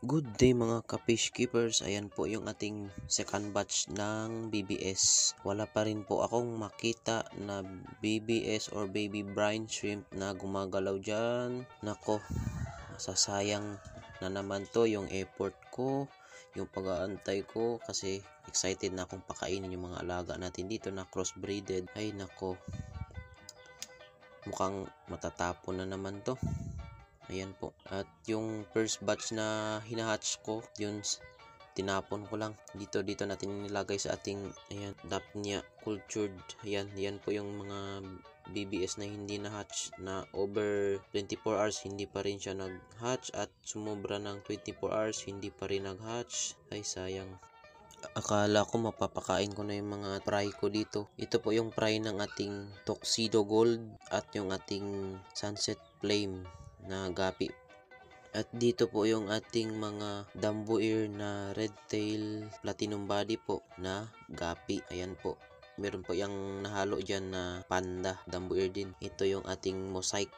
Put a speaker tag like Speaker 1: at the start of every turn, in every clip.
Speaker 1: Good day mga ka-fish keepers. Ayan po yung ating second batch ng BBS. Wala pa rin po akong makita na BBS or baby brine shrimp na gumagalaw dyan. Nako, masasayang na naman to yung effort ko, yung pag-aantay ko kasi excited na akong pakainin yung mga alaga natin dito na crossbreeded. Ay nako, mukhang matatapon na naman to. Ayan po. At yung first batch na hinahatch ko, yun tinapon ko lang. Dito natin nilagay sa ating ayan, Daphnia cultured. Ayan po yung mga BBS na hindi na hatch na over 24 hours hindi pa rin siya nag-hatch at sumobra ng 24 hours hindi pa rin nag-hatch. Ay sayang. Akala ko mapapakain ko na yung mga fry ko dito. Ito po yung fry ng ating Tuxedo Gold at yung ating Sunset Flame na gapi. At dito po yung ating mga Dumbo Ear na Red Tail Platinum Body po na gapi. Ayan po. Meron po yung nahalo dyan na panda, Dumbo Ear din. Ito yung ating mosaic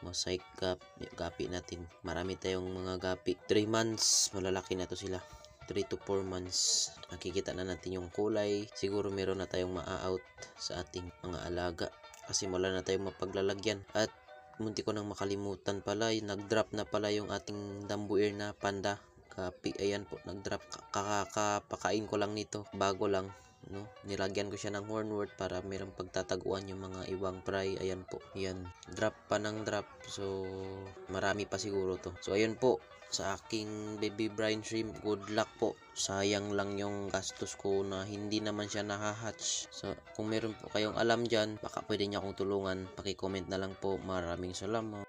Speaker 1: gapi natin. Marami tayong mga gapi. 3 months, malalaki na to sila. 3 to 4 months. Makikita na natin yung kulay. Siguro meron na tayong maa-out sa ating mga alaga. Kasi wala na tayong mapaglalagyan. At munti ko nang makalimutan pala, nag-drop na pala yung ating Dumbo Ear na panda kapi. Ayan po, nag-drop. Kakapakain ko lang nito, bago lang, no? Nilagyan ko siya ng hornwort para merong pagtataguan yung mga ibang fry. Ayan po, yan, drop pa ng drop. So marami pa siguro to. So ayun po sa aking baby brine shrimp. Good luck po. Sayang lang yung gastos ko na hindi naman siya nahahatch. So kung meron po kayong alam dyan, baka pwede niyo akong tulungan. Paki-comment na lang po. Maraming salamat.